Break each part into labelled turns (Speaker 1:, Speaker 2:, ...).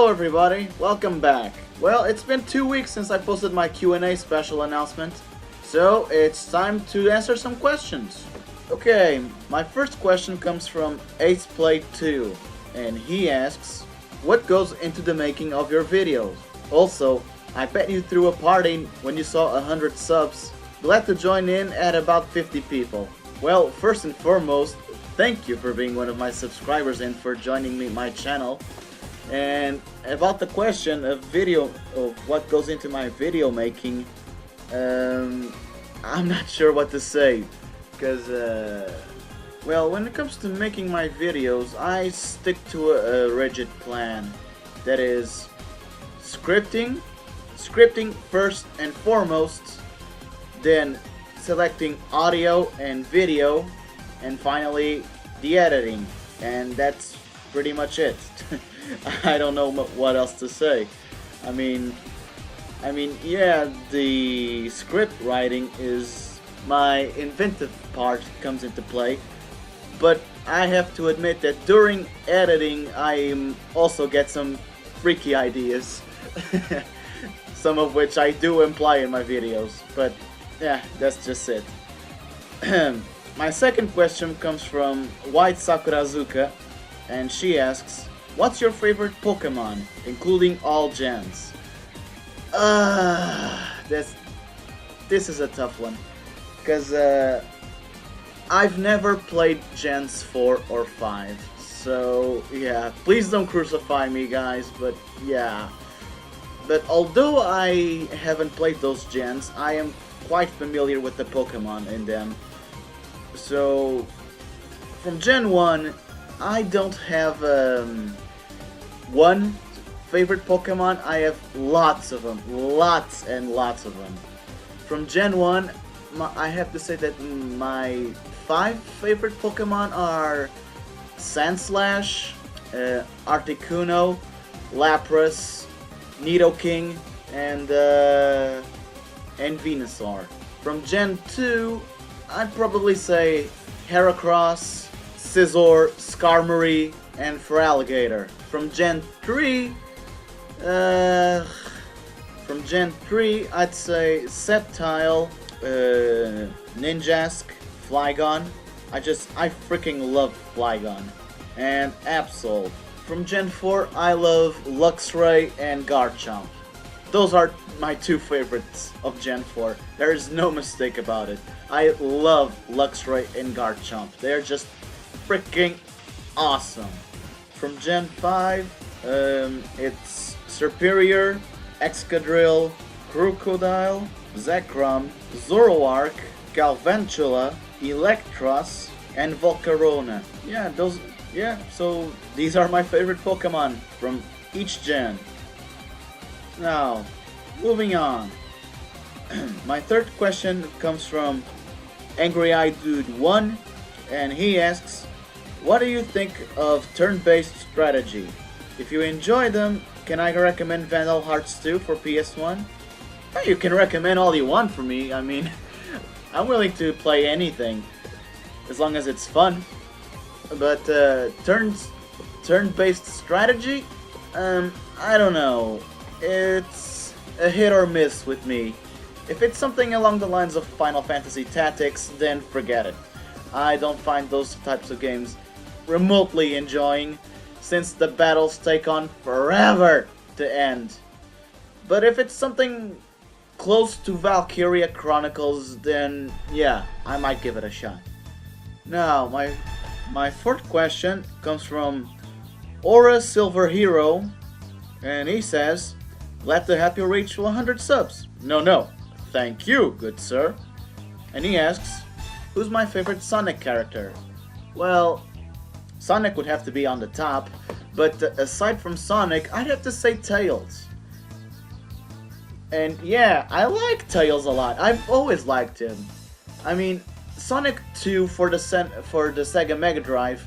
Speaker 1: Hello everybody, welcome back. Well, it's been 2 weeks since I posted my Q&A special announcement, so it's time to answer some questions. Okay, my first question comes from AcePlay2, and he asks, what goes into the making of your videos? Also, I bet you threw a party when you saw 100 subs. Glad to join in at about 50 people. Well, first and foremost, thank you for being one of my subscribers and for joining my channel. And about the question of what goes into my video making, I'm not sure what to say, because well, when it comes to making my videos, I stick to a rigid plan. That is scripting first and foremost, then selecting audio and video, and finally the editing, and that's pretty much it. I don't know what else to say. I mean, yeah, the script writing is my inventive part comes into play, but I have to admit that during editing I also get some freaky ideas, some of which I do imply in my videos, but yeah, that's just it. My second question comes from White Sakurazuka, and she asks, what's your favorite Pokemon, including all gens? This is a tough one, because I've never played gens 4 or 5, so yeah, please don't crucify me guys, but yeah. But although I haven't played those gens, I am quite familiar with the Pokemon in them. So, from Gen 1, I don't have one favorite Pokemon. I have lots of them, lots and lots of them. From Gen 1, I have to say that my 5 favorite Pokemon are Sandslash, Articuno, Lapras, Nidoking, and Venusaur. From Gen 2, I'd probably say Heracross, Scizor, Skarmory, and Feraligatr. From Gen 3, I'd say Sceptile, Ninjask, Flygon. I freaking love Flygon. And Absol. From Gen 4, I love Luxray and Garchomp. Those are my 2 favorites of Gen 4. There is no mistake about it. I love Luxray and Garchomp. They're just freaking awesome. From Gen 5, it's Serperior, Excadrill, Crocodile, Zekrom, Zoroark, Galvantula, Electros, and Volcarona. So these are my favorite Pokemon from each gen. Now, moving on. My third question comes from Angry Eyed Dude 1, and he asks, what do you think of turn-based strategy? If you enjoy them, can I recommend Vandal Hearts 2 for PS1? Well, you can recommend all you want for me. I mean, I'm willing to play anything as long as it's fun. But turn-based strategy, I don't know. It's a hit or miss with me. If it's something along the lines of Final Fantasy Tactics, then forget it. I don't find those types of games remotely enjoying, since the battles take on forever to end. But if it's something close to Valkyria Chronicles, then yeah, I might give it a shot. Now, my fourth question comes from Aura Silver Hero, and he says, glad to have you reach 100 subs. No, thank you, good sir. And he asks, who's my favorite Sonic character? Well, Sonic would have to be on the top, but aside from Sonic, I'd have to say Tails. And yeah, I like Tails a lot. I've always liked him. I mean, Sonic 2 for the Sega Mega Drive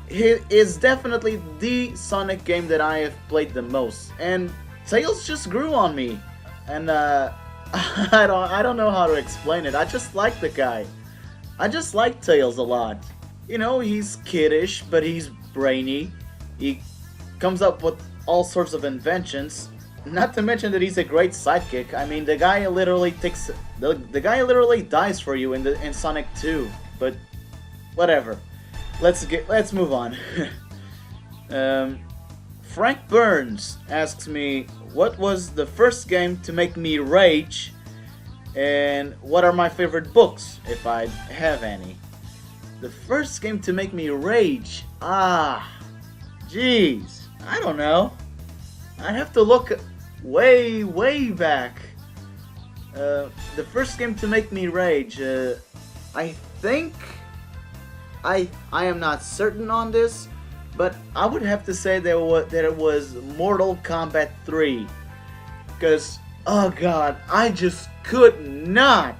Speaker 1: is definitely the Sonic game that I have played the most, and Tails just grew on me, and I don't know how to explain it. I just like the guy. I just like Tails a lot. You know, he's kiddish, but he's brainy. He comes up with all sorts of inventions. Not to mention that he's a great sidekick. I mean, the guy literally takes the guy literally dies for you in Sonic 2. But whatever. Let's move on. Frank Burns asks me, what was the first game to make me rage, and what are my favorite books, if I have any? The first game to make me rage? Jeez, I don't know. I'd have to look way back. The first game to make me rage, I think, I am not certain on this, but I would have to say that it was Mortal Kombat 3. Because, oh god, I just could not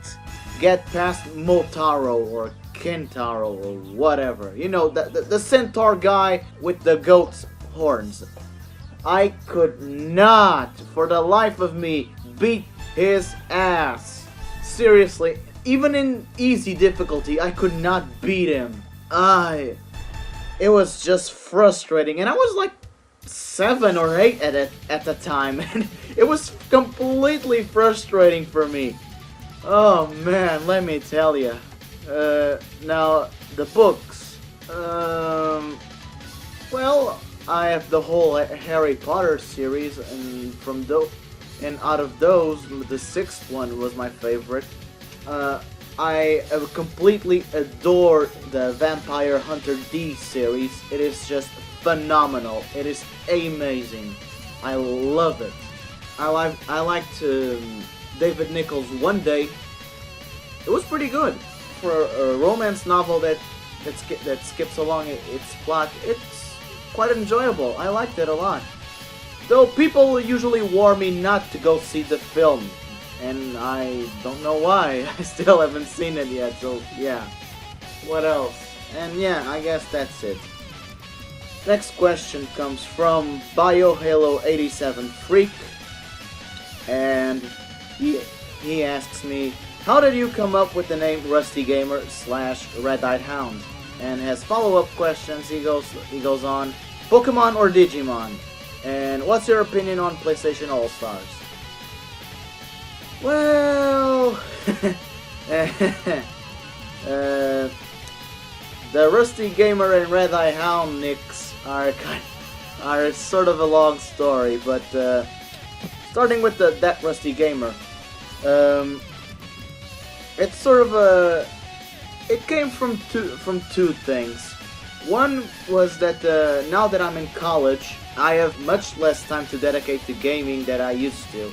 Speaker 1: get past Motaro or Kentaro or whatever. You know, the centaur guy with the goat's horns. I could not, for the life of me, beat his ass. Seriously, even in easy difficulty, I could not beat him. It was just frustrating, and I was like 7 or 8 at the time, and it was completely frustrating for me. Oh man, let me tell you. Now the books. Well, I have the whole Harry Potter series, and out of those, the 6th one was my favorite. I completely adore the Vampire Hunter D series. It is just phenomenal. It is amazing. I love it. I liked David Nichols' One Day. It was pretty good for a romance novel that skips along its plot. It's quite enjoyable. I liked it a lot. Though people usually warn me not to go see the film, and I don't know why. I still haven't seen it yet, so yeah. What else? And yeah, I guess that's it. Next question comes from BioHalo87 Freak, and he asks me, how did you come up with the name RustyGamer/Red-Eyed Hound? And has follow-up questions. He goes on, Pokemon or Digimon? And what's your opinion on PlayStation All-Stars? Well, the Rusty Gamer and Red Eye Hound nicks are sort of a long story, but starting with that Rusty Gamer, it's sort of it came from two things. One was that now that I'm in college, I have much less time to dedicate to gaming than I used to.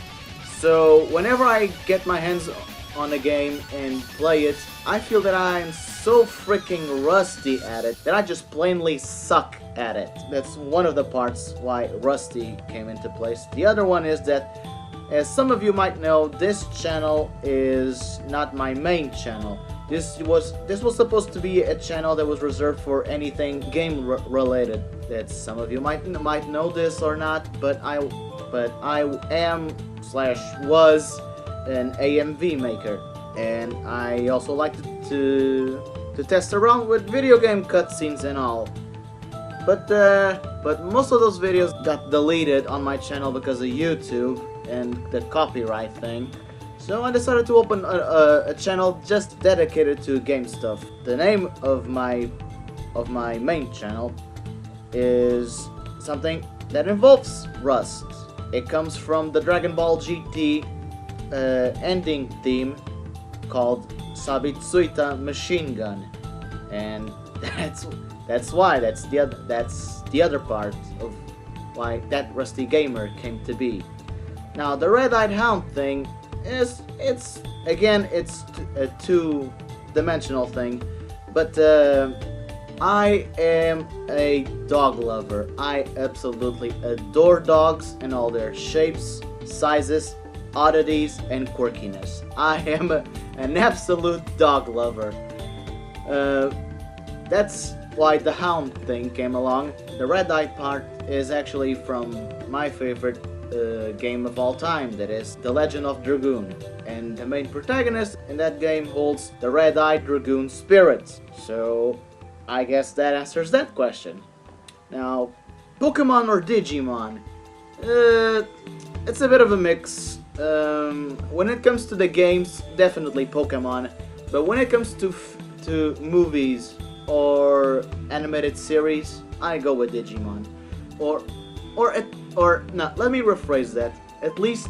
Speaker 1: So whenever I get my hands on a game and play it, I feel that I'm so freaking rusty at it that I just plainly suck at it. That's one of the parts why Rusty came into place. The other one is that, as some of you might know, this channel is not my main channel. This was supposed to be a channel that was reserved for anything game related. That some of you might know this or not, but I am/was an AMV maker, and I also like to test around with video game cutscenes and all. But most of those videos got deleted on my channel because of YouTube and the copyright thing. So I decided to open a channel just dedicated to game stuff. The name of my main channel is something that involves Rust. It comes from the Dragon Ball GT ending theme called Sabitsuita Machine Gun, and that's the other part of why that Rusty Gamer came to be. Now the Red-Eyed Hound thing is it's a two-dimensional thing, but I am a dog lover. I absolutely adore dogs and all their shapes, sizes, oddities, and quirkiness. I am an absolute dog lover. That's why the Hound thing came along. The red-eyed part is actually from my favorite game of all time, that is The Legend of Dragoon, and the main protagonist in that game holds the red-eyed dragoon spirit. So I guess that answers that question. Now, Pokemon or Digimon? Uh, it's a bit of a mix. When it comes to the games, definitely Pokemon. But when it comes to movies or animated series, I go with Digimon. Or or no, let me rephrase that. At least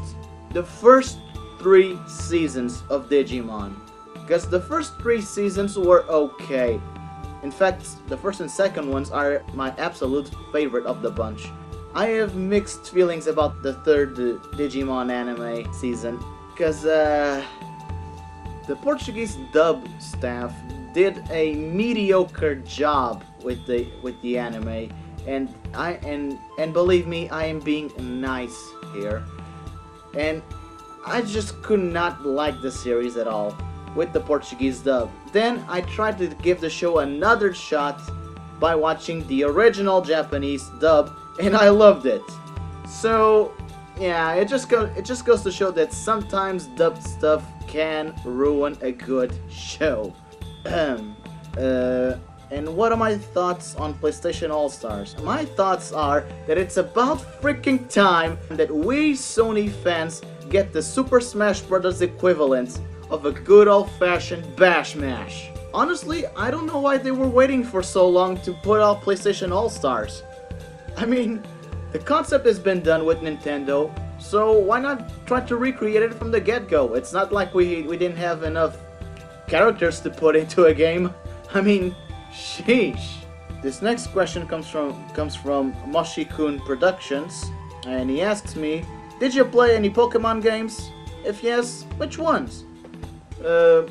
Speaker 1: the first 3 seasons of Digimon, because the first 3 seasons were okay. In fact, the first and second ones are my absolute favorite of the bunch. I have mixed feelings about the third Digimon anime season, because the Portuguese dub staff did a mediocre job with the anime, and and believe me, I am being nice here, and I just could not like the series at all with the Portuguese dub. Then I tried to give the show another shot by watching the original Japanese dub, and I loved it. So yeah, it just goes to show that sometimes dubbed stuff can ruin a good show. And what are my thoughts on PlayStation All-Stars? My thoughts are that it's about freaking time that we Sony fans get the Super Smash Bros. Equivalent of a good old-fashioned bash mash. Honestly, I don't know why they were waiting for so long to put out PlayStation All-Stars. I mean, the concept has been done with Nintendo, so why not try to recreate it from the get-go? It's not like we didn't have enough characters to put into a game. I mean, sheesh. This next question comes from Moshi-kun Productions, and he asks me, did you play any Pokemon games? If yes, which ones? Yeah,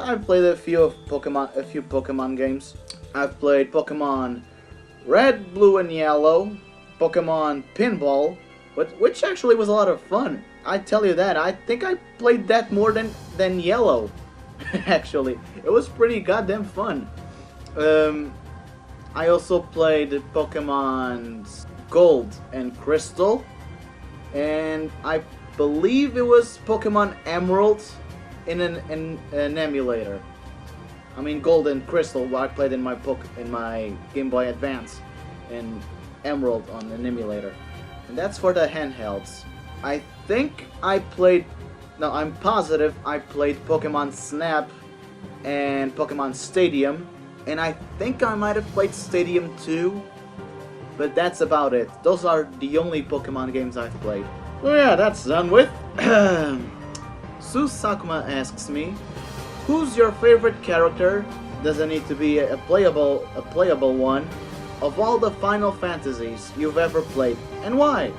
Speaker 1: I've played a few Pokemon games. I've played Pokemon Red, Blue, and Yellow, Pokemon Pinball, which actually was a lot of fun. I tell you that. I think I played that more than Yellow. Actually, it was pretty goddamn fun. I also played Pokemon Gold and Crystal, and I believe it was Pokemon Emerald in an emulator. I mean, Gold and Crystal I played in my Game Boy Advance, and Emerald on an emulator, and that's for the handhelds. I think I played. No, I'm positive I played Pokemon Snap and Pokemon Stadium, and I think I might have played Stadium 2, but that's about it. Those are the only Pokemon games I've played. So yeah, that's done with. Sue Sakuma asks me, who's your favorite character? Doesn't need to be a playable one, of all the Final Fantasies you've ever played, and why?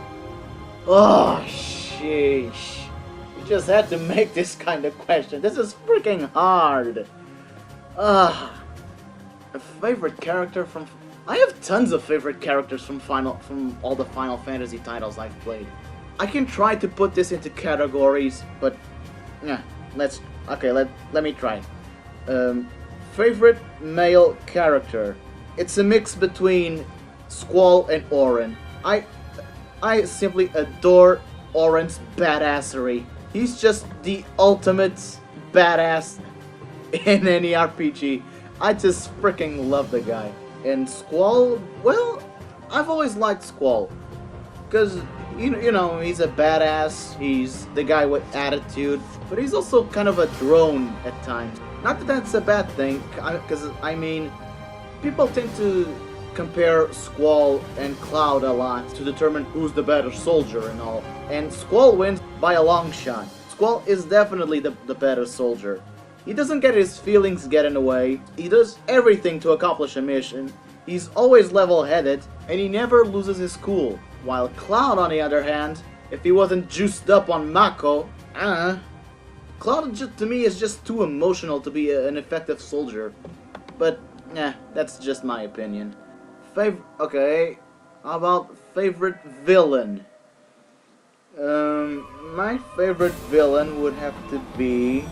Speaker 1: Oh, sheesh. Just had to make this kind of question. This is freaking hard. A favorite character from... I have tons of favorite characters from all the Final Fantasy titles I've played. I can try to put this into categories, but yeah, let me try. Favorite male character. It's a mix between Squall and Auron. I simply adore Auron's badassery. He's just the ultimate badass in any RPG. I just freaking love the guy. And Squall, well, I've always liked Squall, because you know, he's a badass, he's the guy with attitude, but he's also kind of a drone at times. Not that that's a bad thing, because I mean, people tend to compare Squall and Cloud a lot to determine who's the better soldier and all, and Squall wins by a long shot. Squall is definitely the better soldier. He doesn't get his feelings get in the way, he does everything to accomplish a mission, he's always level-headed, and he never loses his cool. While Cloud, on the other hand, if he wasn't juiced up on Mako, Cloud to me is just too emotional to be an effective soldier. But, that's just my opinion. Okay, how about favorite villain? My favorite villain would have to be...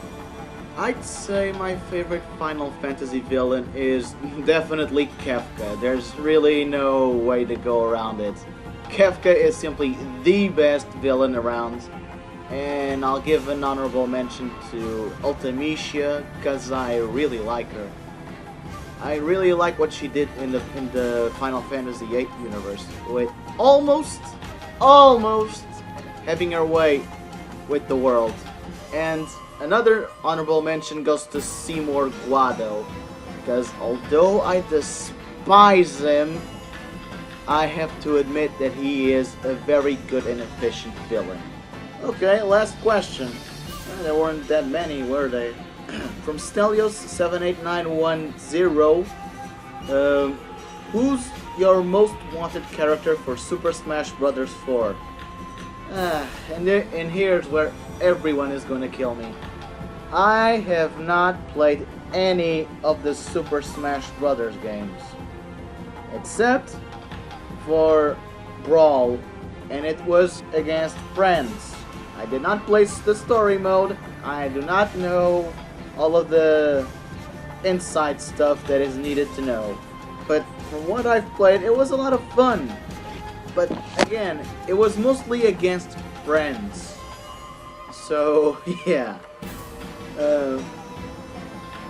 Speaker 1: I'd say my favorite Final Fantasy villain is definitely Kefka. There's really no way to go around it. Kefka is simply the best villain around. And I'll give an honorable mention to Ultimecia, because I really like her. I really like what she did in the Final Fantasy VIII universe with almost almost having her way with the world. And another honorable mention goes to Seymour Guado, because although I despise him, I have to admit that he is a very good and efficient villain. Okay, last question. There weren't that many, were they? From Stelios78910, who's your most wanted character for Super Smash Bros. 4? And here's where everyone is gonna kill me. I have not played any of the Super Smash Bros. Games. Except for Brawl, and it was against friends. I did not play the story mode. I do not know all of the inside stuff that is needed to know. But from what I've played, it was a lot of fun. But again, it was mostly against friends. So yeah.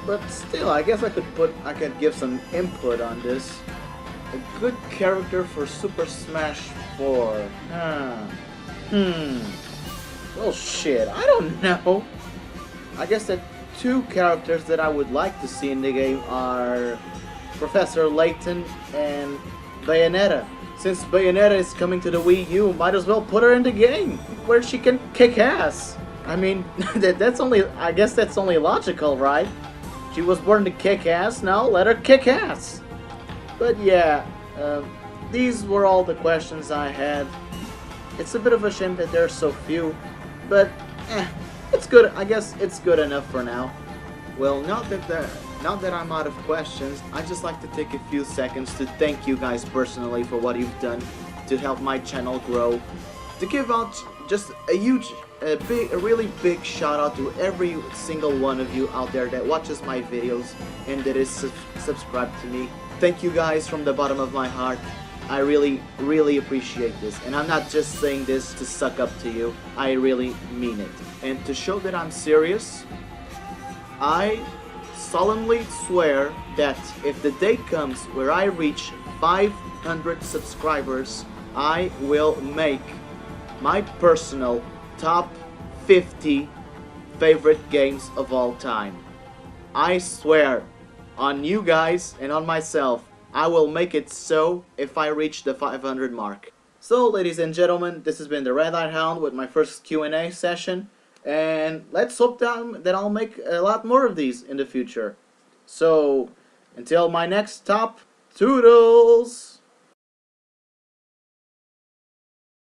Speaker 1: But still, I guess I could give some input on this. A good character for Super Smash 4. Well, shit, I don't know. I guess the two characters that I would like to see in the game are Professor Layton and Bayonetta. Since Bayonetta is coming to the Wii U, might as well put her in the game where she can kick ass. I mean, I guess that's only logical, right? She was born to kick ass, now let her kick ass. But yeah, these were all the questions I had. It's a bit of a shame that there are so few, but it's good. I guess it's good enough for now. Well, now that I'm out of questions, I'd just like to take a few seconds to thank you guys personally for what you've done to help my channel grow. To give out just a really big shout out to every single one of you out there that watches my videos and that is subscribed to me. Thank you guys from the bottom of my heart. I really, really appreciate this. And I'm not just saying this to suck up to you. I really mean it. And to show that I'm serious, I solemnly swear that if the day comes where I reach 500 subscribers, I will make my personal top 50 favorite games of all time. I swear on you guys and on myself, I will make it so if I reach the 500 mark. So, ladies and gentlemen, this has been the Red Eye Hound with my first Q&A session, and let's hope that I'll make a lot more of these in the future. So, until my next top, toodles!